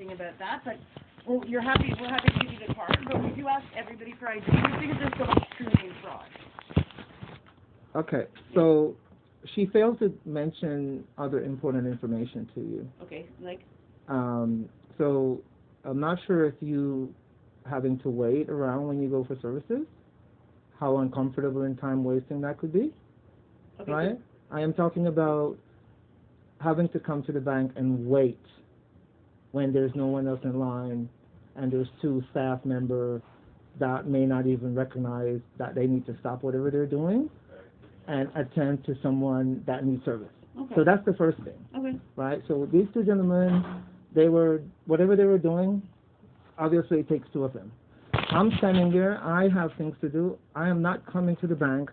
anything about that, but well, we're happy to give you the card, but we do ask everybody for ID because there's so much true name fraud. Okay, so she failed to mention other important information to you. Okay, like? So I'm not sure if you having to wait around when you go for services, how uncomfortable and time wasting that could be, Okay, right? I am talking about having to come to the bank and wait when there's no one else in line and there's two staff members that may not even recognize that they need to stop whatever they're doing and attend to someone that needs service. Okay. So that's the first thing. Okay. Right? So these two gentlemen, they were, whatever they were doing, obviously it takes two of them. I'm standing there, I have things to do. I am not coming to the bank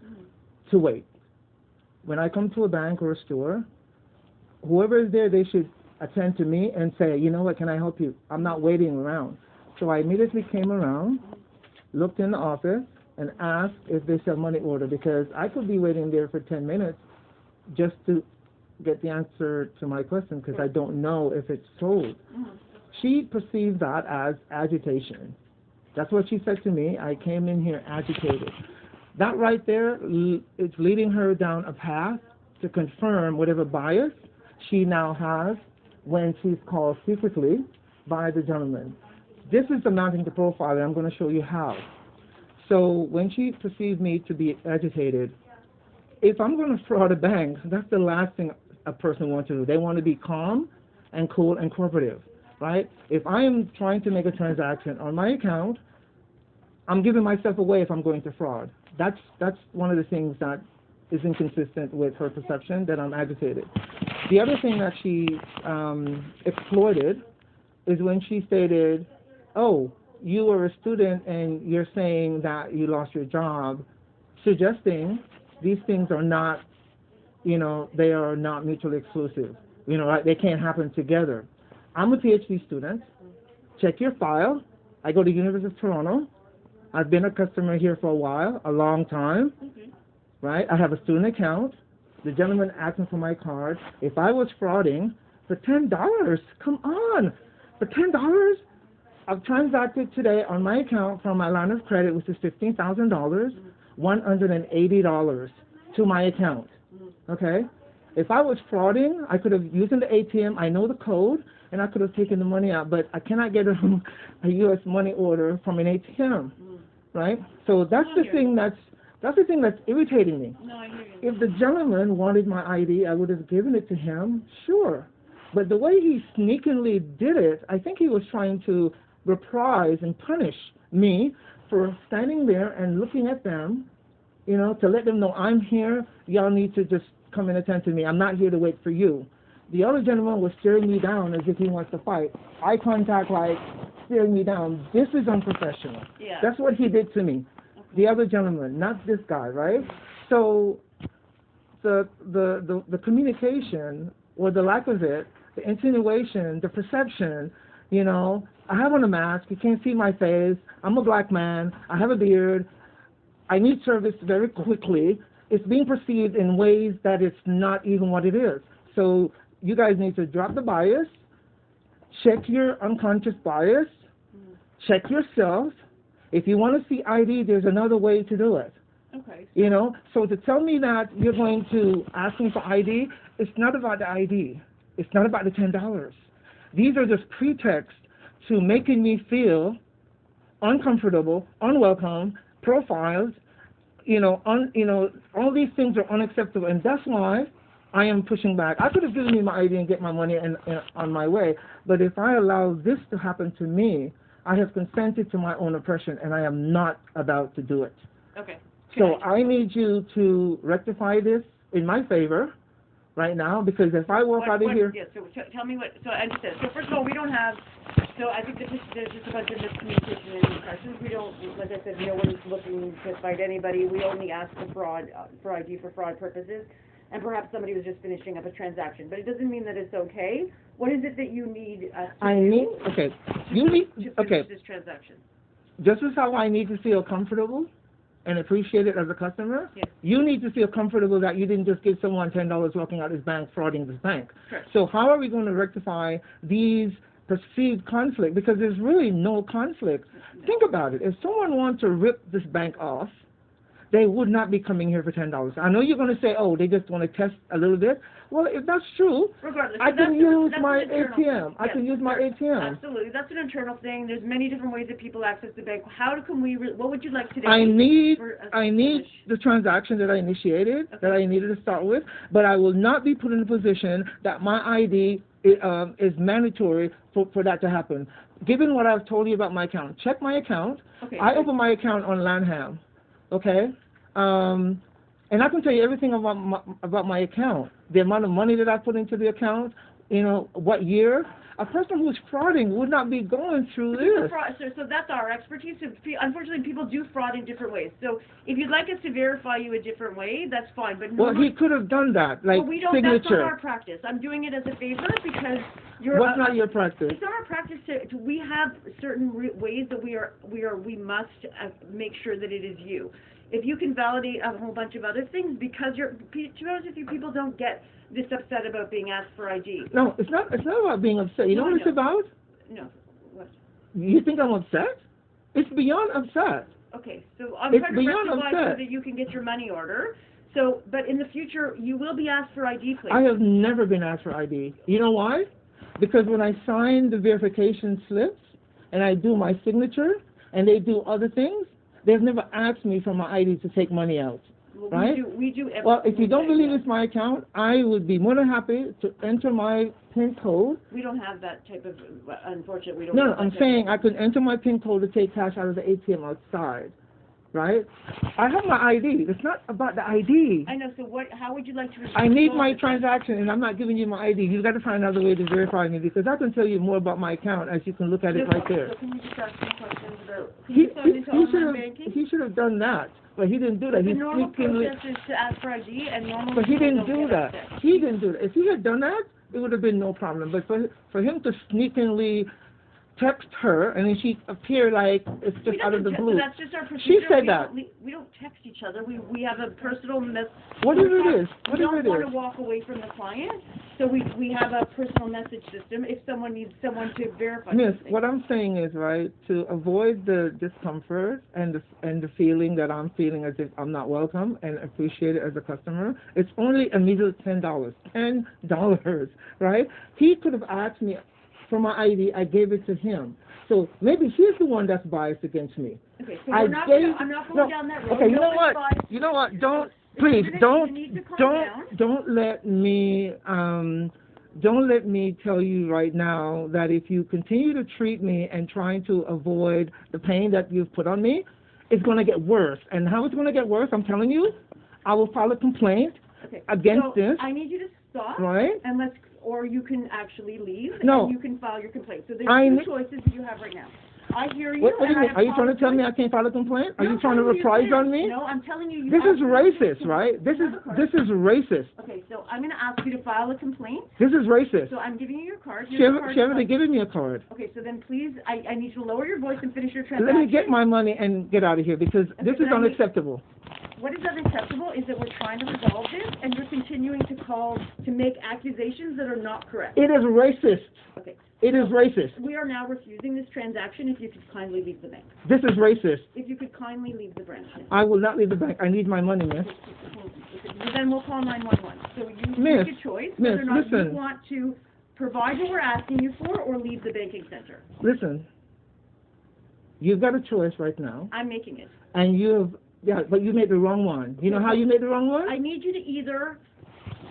to wait. When I come to a bank or a store, whoever is there, they should attend to me and say, you know what, can I help you? I'm not waiting around. So I immediately came around, looked in the office, and asked if they sell money order, because I could be waiting there for 10 minutes just to get the answer to my question, because I don't know if it's sold. She perceived that as agitation. That's what she said to me. I came in here agitated. That right there is leading her down a path to confirm whatever bias she now has when she's called secretly by the gentleman. This is amounting to profiling. I'm going to show you how. So when she perceived me to be agitated, if I'm going to fraud a bank, that's the last thing a person wants to do. They want to be calm and cool and cooperative, right? If I am trying to make a transaction on my account, I'm giving myself away if I'm going to fraud. That's one of the things that is inconsistent with her perception that I'm agitated. The other thing that she exploited is when she stated, oh, you are a student and you're saying that you lost your job, suggesting these things are not, they are not mutually exclusive. Right? They can't happen together. I'm a PhD student. Check your file. I go to University of Toronto. I've been a customer here for a while, a long time. Right? I have a student account. The gentleman asked me for my card. If I was frauding for $10, come on, for $10, I've transacted today on my account from my line of credit, which is $15,000, $180 to my account. Okay? If I was frauding, I could have used the ATM. I know the code, and I could have taken the money out, but I cannot get a U.S. money order from an ATM. Right? So that's the thing that's irritating me. No, I hear you. If the gentleman wanted my ID, I would have given it to him, sure. But the way he sneakily did it, I think he was trying to reprise and punish me for standing there and looking at them, to let them know I'm here. Y'all need to just come and attend to me. I'm not here to wait for you. The other gentleman was staring me down as if he wants to fight. Eye contact, like staring me down. This is unprofessional. Yeah. That's what he did to me. The other gentleman, not this guy, right? So the communication, or the lack of it, the insinuation, the perception, I have on a mask, you can't see my face, I'm a black man, I have a beard, I need service very quickly. It's being perceived in ways that it's not even what it is. So you guys need to drop the bias, check your unconscious bias, check yourself. If you want to see ID, there's another way to do it. Okay. So to tell me that you're going to ask me for ID, it's not about the ID. It's not about the $10. These are just pretexts to making me feel uncomfortable, unwelcome, profiled. All these things are unacceptable, and that's why I am pushing back. I could have given me my ID and get my money on my way, but if I allow this to happen to me, I have consented to my own oppression, and I am not about to do it. Okay. So I need you to rectify this in my favor right now, because if I walk out of here... Yeah, so tell me what... So I understand. So first of all, we don't have... So I think there's just a bunch of miscommunication and impressions. We don't, like I said, no one's looking to fight anybody. We only ask for ID for fraud purposes. And perhaps somebody was just finishing up a transaction. But it doesn't mean that it's okay. What is it that you need us to do okay. You need... to Okay. finish this transaction? Just as how I need to feel comfortable and appreciate it as a customer, Yes. you need to feel comfortable that you didn't just give someone $10 walking out his bank, frauding this bank. Correct. So how are we going to rectify these perceived conflict because there's really no conflict. Think about it. If someone wants to rip this bank off, they would not be coming here for $10. I know you're going to say, oh, they just want to test a little bit. Well, if that's true, regardless, I can use that's my an internal ATM. thing. I can use my ATM. Absolutely. That's an internal thing. There's many different ways that people access the bank. How can we, what would you like today? I need finish? the transaction that I initiated, that I needed to start with, but I will not be put in a position that my ID is mandatory for that to happen. Given what I've told you about my account, check my account. Okay, I opened my account on Lanham, okay? And I can tell you everything about my account, the amount of money that I put into the account, you know, what year. A person who's frauding would not be going through this. So that's our expertise. So unfortunately, people do fraud in different ways. So if you'd like us to verify you a different way, that's fine. But well, he could have done that, like we don't, signature. That's not our practice. I'm doing it as a favor because you're. What's not your practice? It's not our practice to we have certain ways that we must make sure that it is you. If you can validate a whole bunch of other things, because to be honest with you, people don't get this upset about being asked for ID. No, it's not about being upset. You know what it's about? No. What? You think I'm upset? It's beyond upset. Okay, so I'm it's trying to beyond rectify upset. so that you can get your money order. So, but in the future, you will be asked for ID, please. I have never been asked for ID. You know why? Because when I sign the verification slips and I do my signature and they do other things, they've never asked me for my ID to take money out. Well, right? We do well, if you don't believe it's my account, I would be more than happy to enter my PIN code. We don't have that type of, unfortunately, we don't. No, I'm saying I could enter my PIN code to take cash out of the ATM outside, right? I have my ID. It's not about the ID. I know, so how would you like to receive I need my transaction, and I'm not giving you my ID. You've got to find another way to verify me, because I can tell you more about my account, as you can look at it right there. So can you just ask some questions about, he should have done that, but he didn't do that. The normal process is to ask for ID, and normally but he didn't do that. Upset. He didn't do that. If he had done that, it would have been no problem. But for him to sneakily text her, and then she appeared like it's just out of the blue. That's just our procedure. She said that. We don't text each other. We have a personal message. Whatever it is. We don't want to walk away from the client, so we have a personal message system if someone needs someone to verify. Miss, what I'm saying is, right, to avoid the discomfort and the feeling that I'm feeling as if I'm not welcome and appreciated as a customer, it's only a measly $10. $10, right? He could have asked me for my ID, I gave it to him. So maybe he's the one that's biased against me. Okay, so I'm not going down that road. Okay, you know what? You know what? Don't let me tell you right now that if you continue to treat me and trying to avoid the pain that you've put on me, it's going to get worse. And how it's going to get worse, I'm telling you, I will file a complaint against this. I need you to stop. Right? And or you can actually leave. No. And you can file your complaint. So there's two choices that you have right now. I hear you. What do you mean? Are you trying to tell me I can't file a complaint? Are you trying to reprise on me? No, I'm telling you. This is racist, right? This is racist. Okay, so I'm going to ask you to file a complaint. This is racist. So I'm giving you your card. She haven't given me a card. Okay, so then please, I need you to lower your voice and finish your transaction. Let me get my money and get out of here, because this is unacceptable. What is unacceptable is that we're trying to resolve this, and you're continuing to make accusations that are not correct. It is racist. Okay. It is racist. We are now refusing this transaction. If you could kindly leave the bank. This is racist. If you could kindly leave the branch. I will not leave the bank. I need my money, miss. Then we'll call 911. So you make a choice whether or not you want to provide what we're asking you for or leave the banking center. Listen, you've got a choice right now. I'm making it. And but you made the wrong one. You know how you made the wrong one? I need you to either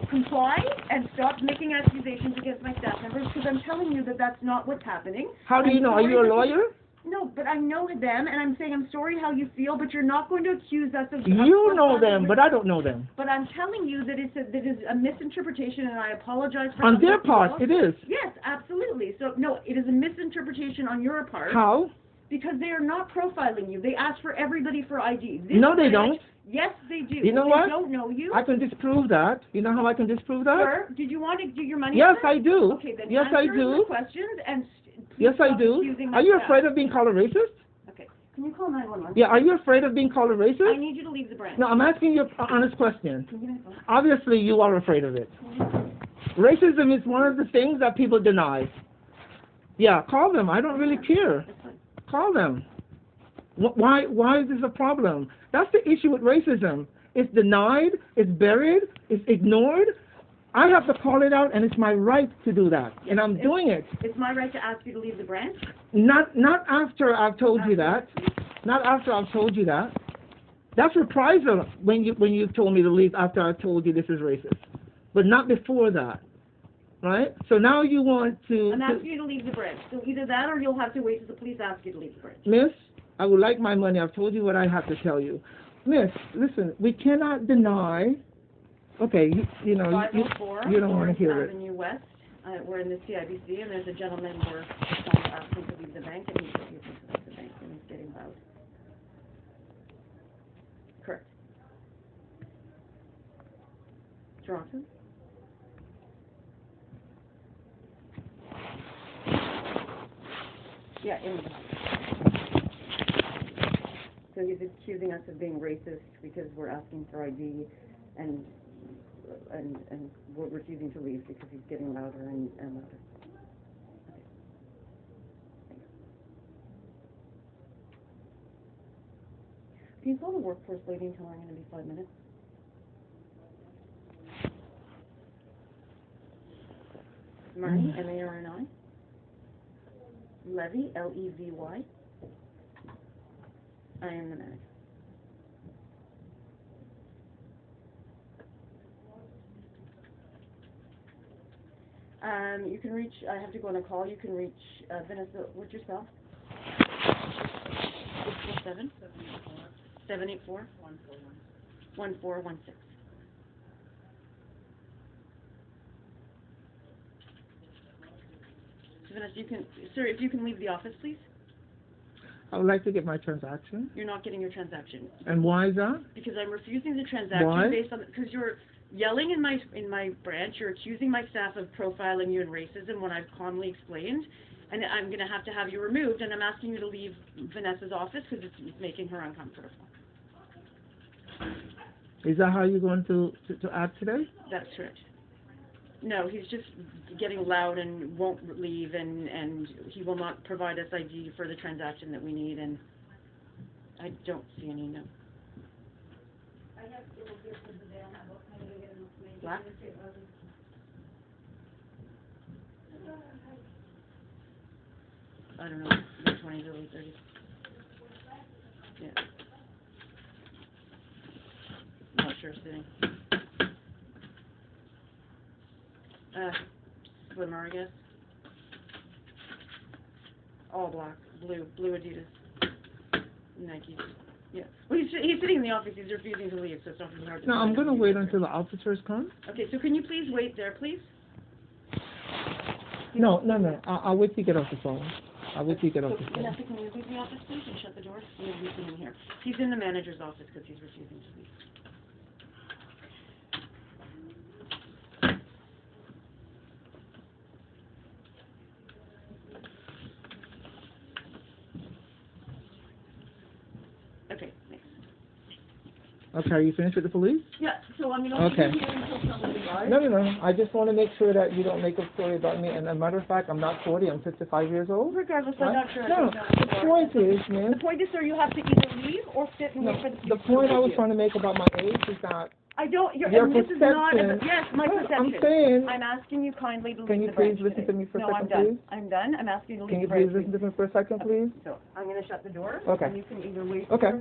comply and stop making accusations against my staff members, because I'm telling you that that's not what's happening. How do you know? Are you a lawyer? No, but I know them, and I'm saying I'm sorry how you feel, but you're not going to accuse us of... You know them, but I don't know them. But I'm telling you that that is a misinterpretation, and I apologize for... On their part, it is. Yes, absolutely. So, no, it is a misinterpretation on your part. How? Because they are not profiling you. They ask for everybody for ID. No, they don't. Yes, they do. You know what? They don't know you. I can disprove that. You know how I can disprove that? Sir, did you want to do your money? Yes, I do. Okay, then yes, I do. The questions and yes, I do. Are you afraid of being called a racist? Okay. Can you call 911? Yeah, are you afraid of being called a racist? I need you to leave the branch. No, I'm asking you an honest question. Obviously, you are afraid of it. Racism is one of the things that people deny. Yeah, call them. I don't really care. That's fine. Call them. Why is this a problem? That's the issue with racism. It's denied, it's buried, it's ignored. I have to call it out, and it's my right to do that, and I'm doing it. It's my right to ask you to leave the branch. Not after I've told you that. Not after I've told you that. That's reprisal when you told me to leave after I told you this is racist, but not before that, right? So now you want to. I'm asking you to leave the branch. So either that, or you'll have to wait till the police ask you to leave the branch. Miss, I would like my money. I've told you what I have to tell you. Miss, listen, we cannot deny. Okay, you know, you don't want to hear it. Avenue West. We're in the CIBC, and there's a gentleman we're trying to ask him to leave the bank, and he's refusing to leave the bank, and he's getting loud. Correct. Toronto? Yeah, in the house. So he's accusing us of being racist because we're asking for ID, and we're refusing to leave because he's getting louder and louder. Okay. Thanks. Can you call the workforce lady and tell her I'm going to be 5 minutes? Marnie, M-A-R-N-I. Levy, L-E-V-Y. I am the manager. You can reach, I have to go on a call, you can reach Vanessa, what's your cell? 647? 784? 1416. So Vanessa, you can, sir, if you can leave the office, please? I would like to get my transaction. You're not getting your transaction. And why is that? Because I'm refusing the transaction. Why? Based on, because you're yelling in my branch, you're accusing my staff of profiling you in racism when I've calmly explained, and I'm going to have you removed, and I'm asking you to leave Vanessa's office because it's making her uncomfortable. Is that how you're going to act today? That's correct. No, he's just getting loud and won't leave, and he will not provide us ID for the transaction that we need, and I don't see any, no. Black? I don't know, late 20s, early 30s. Yeah. Not sure, sitting. Swimmer, I guess. All black, blue Adidas, Nike. Yeah. Well, he's sitting in the office. He's refusing to leave, so it's not really hard to. No, I'm going to wait until the officers come. Okay, so can you please wait there, please? No. I'll wait till you get off the phone. I'll wait till you get off the phone. Vanessa, can you leave the office, please, and shut the door? We'll leave him in here. He's in the manager's office because he's refusing to leave. Okay, thanks. Okay, are you finished with the police? Yeah, so I'm going to Okay. leave here until somebody arrives. No. I just want to make sure that you don't make a story about me. And as a matter of fact, I'm not 40. I'm 55 years old. Regardless, I'm Right? not sure. No, the point is, man. The point is, sir, you have to either leave or sit and No, wait for the police the to point I was you. trying to make about my age is that I don't, your and this is not, perception. yes, my No, perception. I'm saying. I'm asking you kindly to leave Can you the please branch listen today. to me for a No, second, I'm done. please? I'm done. I'm asking you to leave Can you the branch. please listen to me for a second, please? So, I'm going to shut the door. Okay. And you can either wait. Okay.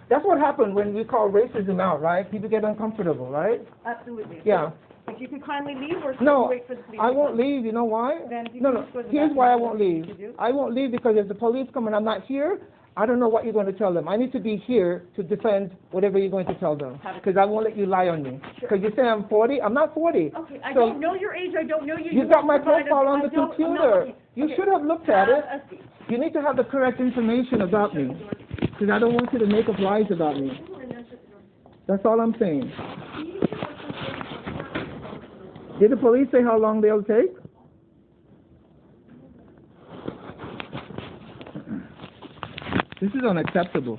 That's what happened when we call racism out, right? People get uncomfortable, right? Absolutely. Yeah. If you could kindly leave or No, wait for the police I to won't come. leave. You know why? Then if you No. can just go to the Here's bathroom, why I that's won't what you leave. need to do. I won't leave because if the police come and I'm not here, I don't know what you're going to tell them. I need to be here to defend whatever you're going to tell them. Because I won't let you lie on me. Because you say I'm 40. I'm not 40. Okay, I So don't know your age. I don't know you. you got my provided- profile on I the don't- I'm not computer. looking. You Okay. should have looked at it. A seat. You need to have the correct information about me. Because I don't want you to make up lies about me. That's all I'm saying. Did the police say how long they'll take? This is unacceptable.